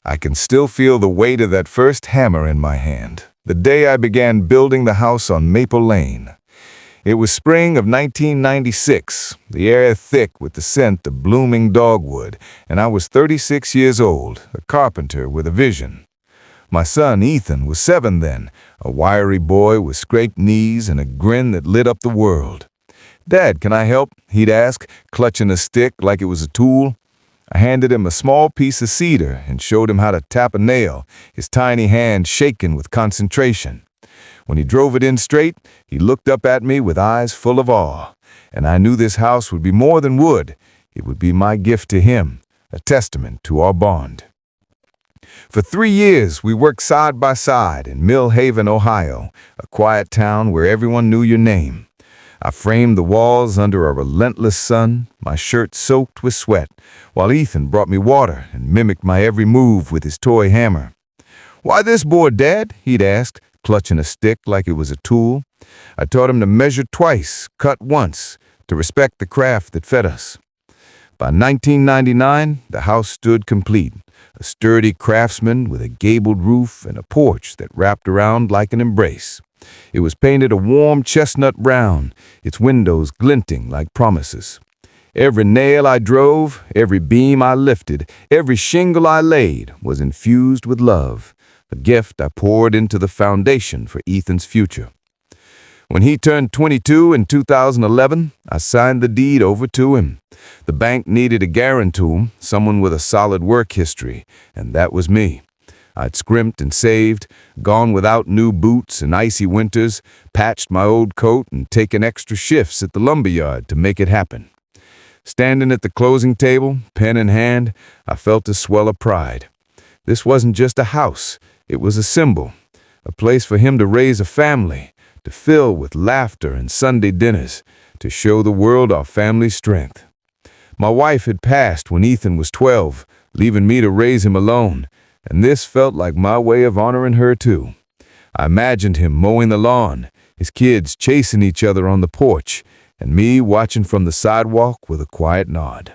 I can still feel the weight of that first hammer in my hand, the day I began building the house on Maple Lane. It was spring of 1996, the air thick with the scent of blooming dogwood, and I was 36 years old, a carpenter with a vision. My son Ethan was 7 then, a wiry boy with scraped knees and a grin that lit up the world. "Dad, can I help?" he'd ask, clutching a stick like it was a tool. I handed him a small piece of cedar and showed him how to tap a nail, his tiny hand shaking with concentration. When he drove it in straight, he looked up at me with eyes full of awe, and I knew this house would be more than wood. It would be my gift to him, a testament to our bond. For 3 years, we worked side by side in Mill Haven, Ohio, a quiet town where everyone knew your name. I framed the walls under a relentless sun, my shirt soaked with sweat, while Ethan brought me water and mimicked my every move with his toy hammer. "Why this board, Dad?" he'd ask, clutching a stick like it was a tool. I taught him to measure twice, cut once, to respect the craft that fed us. By 1999, the house stood complete, a sturdy craftsman with a gabled roof and a porch that wrapped around like an embrace. It was painted a warm chestnut brown, its windows glinting like promises. Every nail I drove, every beam I lifted, every shingle I laid was infused with love, a gift I poured into the foundation for Ethan's future. When he turned 22 in 2011, I signed the deed over to him. The bank needed a guarantor, someone with a solid work history, and that was me. I'd scrimped and saved, gone without new boots in icy winters, patched my old coat, and taken extra shifts at the lumberyard to make it happen. Standing at the closing table, pen in hand, I felt a swell of pride. This wasn't just a house, it was a symbol, a place for him to raise a family, to fill with laughter and Sunday dinners, to show the world our family's strength. My wife had passed when Ethan was 12, leaving me to raise him alone, and this felt like my way of honoring her too. I imagined him mowing the lawn, his kids chasing each other on the porch, and me watching from the sidewalk with a quiet nod.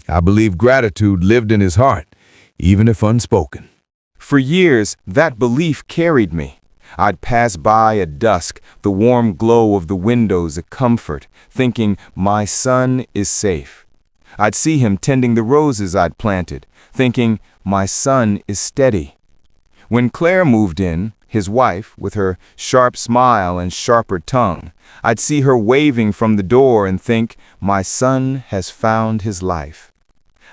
I believe gratitude lived in his heart, even if unspoken. For years, that belief carried me. I'd pass by at dusk, the warm glow of the windows a comfort, thinking, my son is safe. I'd see him tending the roses I'd planted, thinking, my son is steady. When Claire moved in, his wife, with her sharp smile and sharper tongue, I'd see her waving from the door and think, my son has found his life.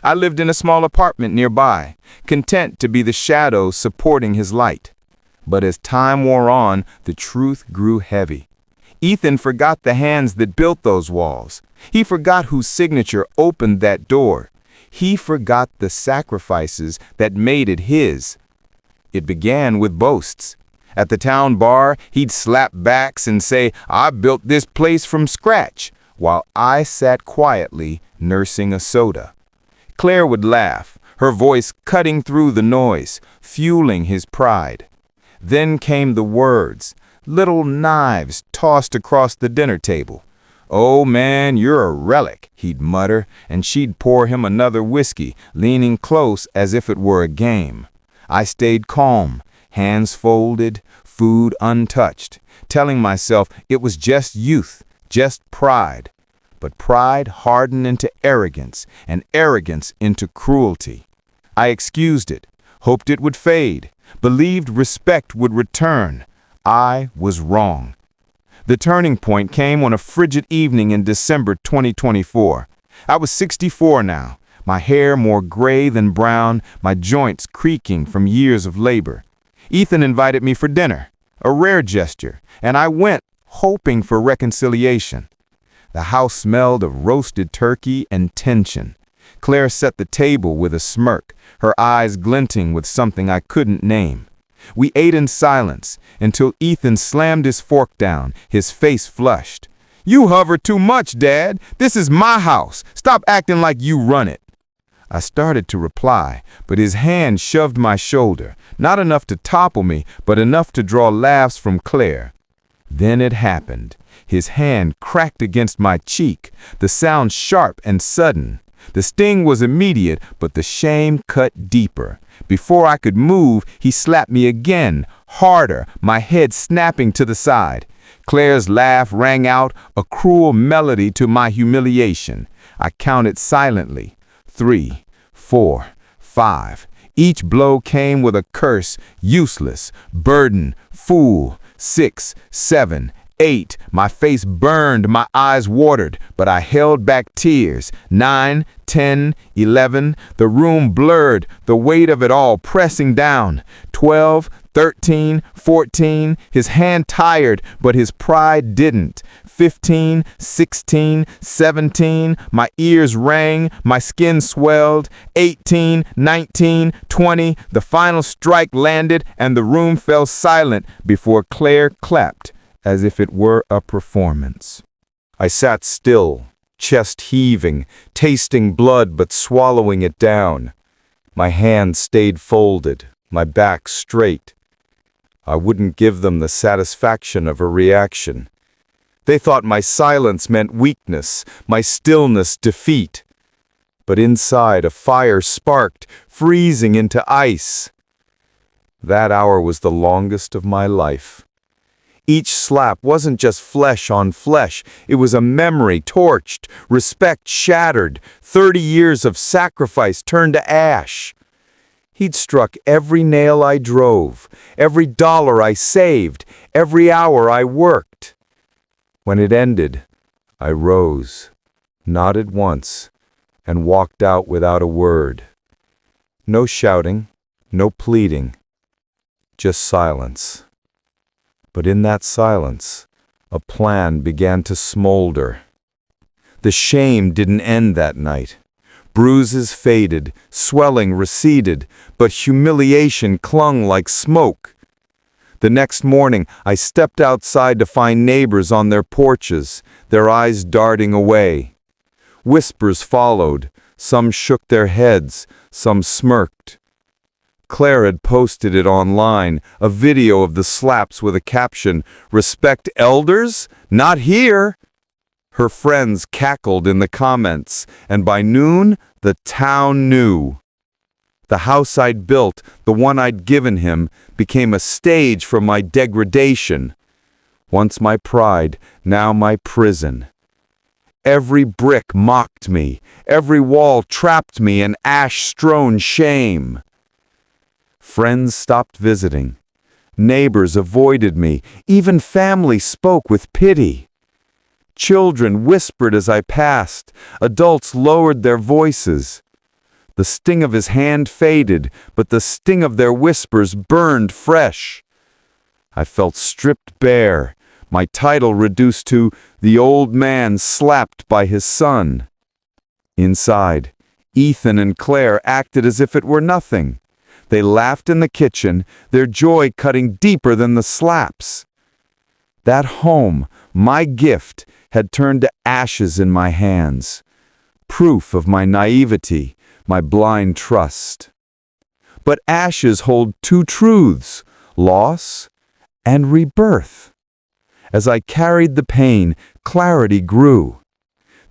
I lived in a small apartment nearby, content to be the shadow supporting his light. But as time wore on, the truth grew heavy. Ethan forgot the hands that built those walls. He forgot whose signature opened that door. He forgot the sacrifices that made it his. It began with boasts. At the town bar, he'd slap backs and say, I built this place from scratch, while I sat quietly nursing a soda. Claire would laugh, her voice cutting through the noise, fueling his pride. Then came the words, little knives tossed across the dinner table. "Oh man, you're a relic," he'd mutter, and she'd pour him another whiskey, leaning close as if it were a game. I stayed calm, hands folded, food untouched, telling myself it was just youth, just pride. But pride hardened into arrogance, and arrogance into cruelty. I excused it, hoped it would fade, believed respect would return. I was wrong. The turning point came on a frigid evening in December 2024. I was 64 now, my hair more gray than brown, my joints creaking from years of labor. Ethan invited me for dinner, a rare gesture, and I went, hoping for reconciliation. The house smelled of roasted turkey and tension. Claire set the table with a smirk, her eyes glinting with something I couldn't name. We ate in silence until Ethan slammed his fork down, his face flushed. "You hover too much, Dad. This is my house. Stop acting like you run it." I started to reply, but his hand shoved my shoulder, not enough to topple me, but enough to draw laughs from Claire. Then it happened. His hand cracked against my cheek, the sound sharp and sudden. The sting was immediate, but the shame cut deeper. Before I could move, he slapped me again, harder, my head snapping to the side. Claire's laugh rang out, a cruel melody to my humiliation. I counted silently. 3, 4, 5. Each blow came with a curse, useless, burden, fool. 6, 7, 8. My face burned, my eyes watered, but I held back tears. 9, 10, 11. The room blurred, the weight of it all pressing down. 12, 13, 14. His hand tired, but his pride didn't. 15, 16, 17. My ears rang, my skin swelled. 18, 19, 20. The final strike landed, and the room fell silent before Claire clapped, as if it were a performance. I sat still, chest heaving, tasting blood but swallowing it down. My hands stayed folded, my back straight. I wouldn't give them the satisfaction of a reaction. They thought my silence meant weakness, my stillness defeat. But inside a fire sparked, freezing into ice. That hour was the longest of my life. Each slap wasn't just flesh on flesh, it was a memory torched, respect shattered, 30 years of sacrifice turned to ash. He'd struck every nail I drove, every dollar I saved, every hour I worked. When it ended, I rose, nodded once, and walked out without a word. No shouting, no pleading, just silence. But in that silence, a plan began to smolder. The shame didn't end that night. Bruises faded, swelling receded, but humiliation clung like smoke. The next morning, I stepped outside to find neighbors on their porches, their eyes darting away. Whispers followed. Some shook their heads, some smirked. Claire had posted it online, a video of the slaps with a caption, "Respect elders? Not here!" Her friends cackled in the comments, and by noon, the town knew. The house I'd built, the one I'd given him, became a stage for my degradation. Once my pride, now my prison. Every brick mocked me, every wall trapped me in ash-strewn shame. Friends stopped visiting. Neighbors avoided me. Even family spoke with pity. Children whispered as I passed. Adults lowered their voices. The sting of his hand faded, but the sting of their whispers burned fresh. I felt stripped bare, my title reduced to the old man slapped by his son. Inside, Ethan and Claire acted as if it were nothing. They laughed in the kitchen, their joy cutting deeper than the slaps. That home, my gift, had turned to ashes in my hands. Proof of my naivety, my blind trust. But ashes hold two truths, loss and rebirth. As I carried the pain, clarity grew.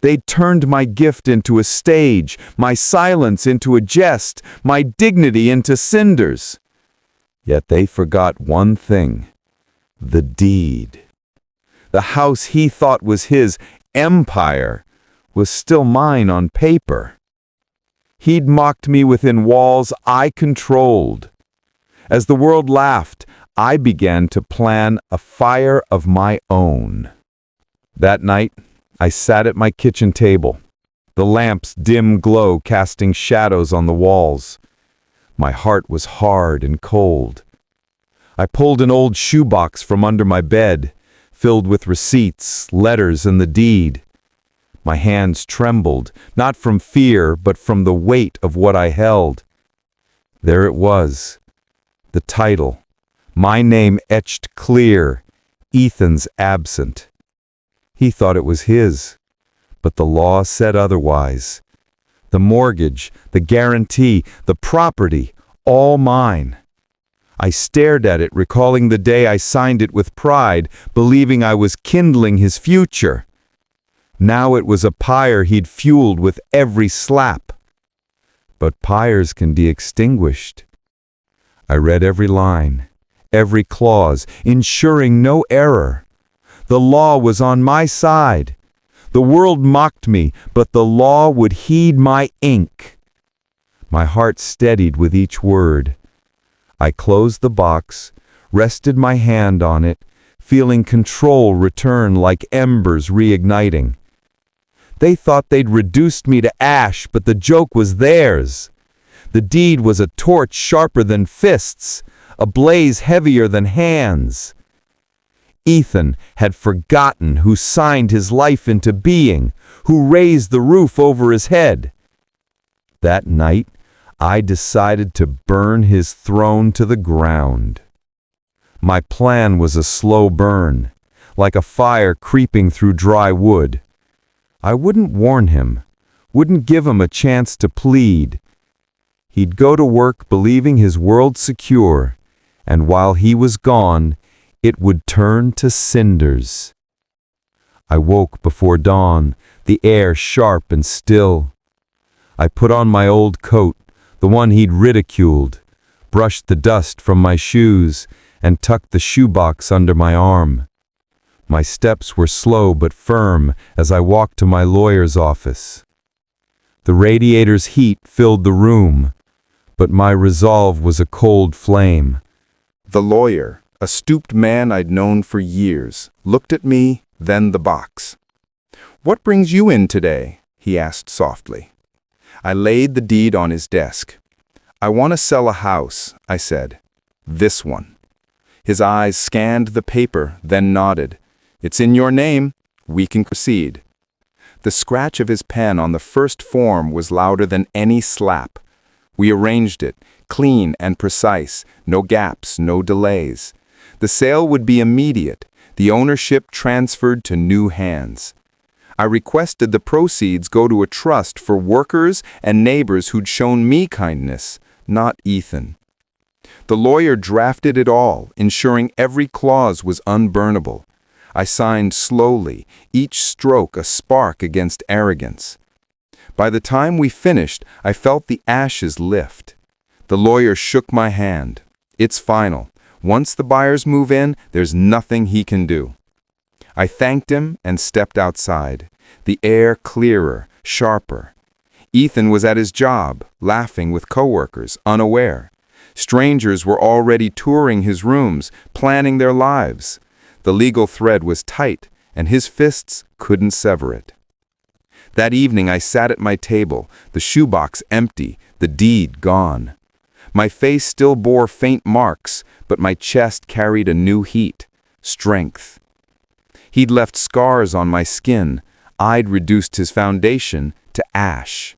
They turned my gift into a stage, my silence into a jest, my dignity into cinders. Yet they forgot one thing, the deed. The house he thought was his empire was still mine on paper. He'd mocked me within walls I controlled. As the world laughed, I began to plan a fire of my own. That night, I sat at my kitchen table, the lamp's dim glow casting shadows on the walls. My heart was hard and cold. I pulled an old shoebox from under my bed, filled with receipts, letters, and the deed. My hands trembled, not from fear, but from the weight of what I held. There it was, the title, my name etched clear, Ethan's absent. He thought it was his, but the law said otherwise. The mortgage, the guarantee, the property, all mine. I stared at it, recalling the day I signed it with pride, believing I was kindling his future. Now it was a pyre he'd fueled with every slap. But pyres can be extinguished. I read every line, every clause, ensuring no error. The law was on my side. The world mocked me, but the law would heed my ink. My heart steadied with each word. I closed the box, rested my hand on it, feeling control return like embers reigniting. They thought they'd reduced me to ash, but the joke was theirs. The deed was a torch sharper than fists, a blaze heavier than hands. Ethan had forgotten who signed his life into being, who raised the roof over his head. That night, I decided to burn his throne to the ground. My plan was a slow burn, like a fire creeping through dry wood. I wouldn't warn him, wouldn't give him a chance to plead. He'd go to work believing his world secure, and while he was gone, it would turn to cinders. I woke before dawn, the air sharp and still. I put on my old coat, the one he'd ridiculed, brushed the dust from my shoes, and tucked the shoebox under my arm. My steps were slow but firm as I walked to my lawyer's office. The radiator's heat filled the room, but my resolve was a cold flame. The lawyer, a stooped man I'd known for years, looked at me, then the box. "What brings you in today?" he asked softly. I laid the deed on his desk. "I want to sell a house," I said. "This one." His eyes scanned the paper, then nodded. "It's in your name. We can proceed." The scratch of his pen on the first form was louder than any slap. We arranged it, clean and precise, no gaps, no delays. The sale would be immediate, the ownership transferred to new hands. I requested the proceeds go to a trust for workers and neighbors who'd shown me kindness, not Ethan. The lawyer drafted it all, ensuring every clause was unburnable. I signed slowly, each stroke a spark against arrogance. By the time we finished, I felt the ashes lift. The lawyer shook my hand. "It's final. Once the buyers move in, there's nothing he can do." I thanked him and stepped outside, the air clearer, sharper. Ethan was at his job, laughing with coworkers, unaware. Strangers were already touring his rooms, planning their lives. The legal thread was tight, and his fists couldn't sever it. That evening I sat at my table, the shoebox empty, the deed gone. My face still bore faint marks, but my chest carried a new heat, strength. He'd left scars on my skin. I'd reduced his foundation to ash.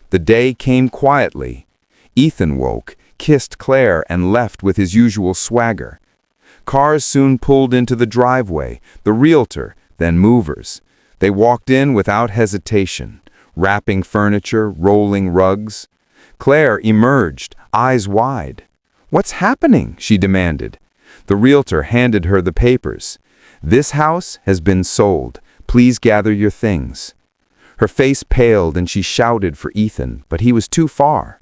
The day came quietly. Ethan woke, kissed Claire, and left with his usual swagger. Cars soon pulled into the driveway, the realtor, then movers. They walked in without hesitation, wrapping furniture, rolling rugs. Claire emerged, eyes wide. "What's happening?" she demanded. The realtor handed her the papers. "This house has been sold. Please gather your things." Her face paled and she shouted for Ethan, but he was too far.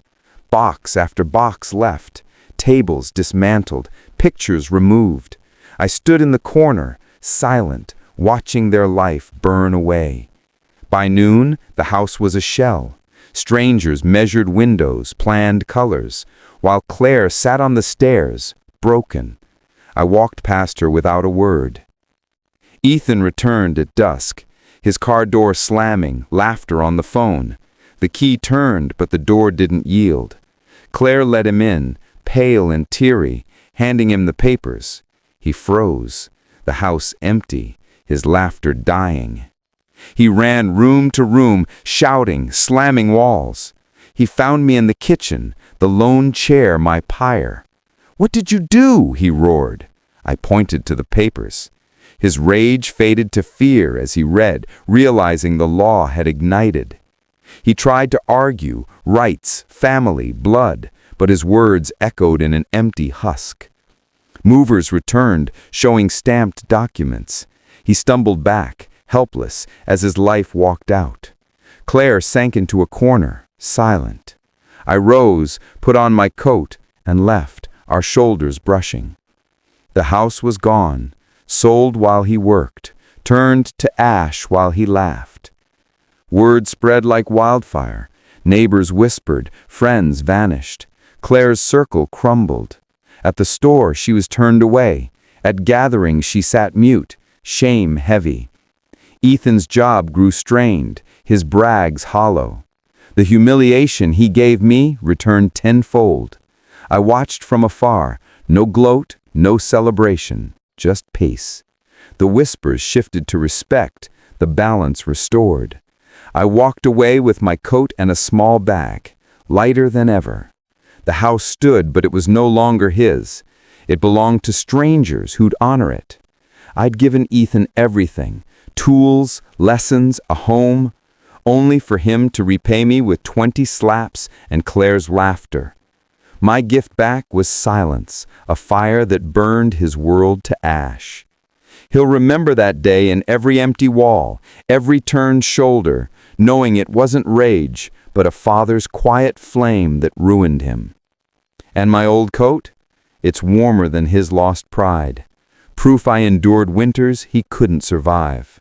Box after box left, tables dismantled, pictures removed. I stood in the corner, silent, watching their life burn away. By noon, the house was a shell. Strangers measured windows, planned colors, while Claire sat on the stairs, broken. I walked past her without a word. Ethan returned at dusk, his car door slamming, laughter on the phone. The key turned, but the door didn't yield. Claire let him in, pale and teary, handing him the papers. He froze, the house empty, his laughter dying. He ran room to room, shouting, slamming walls. He found me in the kitchen, the lone chair my pyre. "What did you do?" he roared. I pointed to the papers. His rage faded to fear as he read, realizing the law had ignited. He tried to argue, rights, family, blood, but his words echoed in an empty husk. Movers returned, showing stamped documents. He stumbled back, helpless, as his life walked out. Claire sank into a corner, silent. I rose, put on my coat, and left, our shoulders brushing. The house was gone, sold while he worked, turned to ash while he laughed. Word spread like wildfire. Neighbors whispered, friends vanished. Claire's circle crumbled. At the store, she was turned away. At gatherings, she sat mute, shame heavy. Ethan's job grew strained, his brags hollow. The humiliation he gave me returned tenfold. I watched from afar, no gloat, no celebration, just pace. The whispers shifted to respect, the balance restored. I walked away with my coat and a small bag, lighter than ever. The house stood, but it was no longer his. It belonged to strangers who'd honor it. I'd given Ethan everything, tools, lessons, a home, only for him to repay me with 20 slaps and Claire's laughter. My gift back was silence, a fire that burned his world to ash. He'll remember that day in every empty wall, every turned shoulder, knowing it wasn't rage, but a father's quiet flame that ruined him. And my old coat? It's warmer than his lost pride. Proof I endured winters he couldn't survive.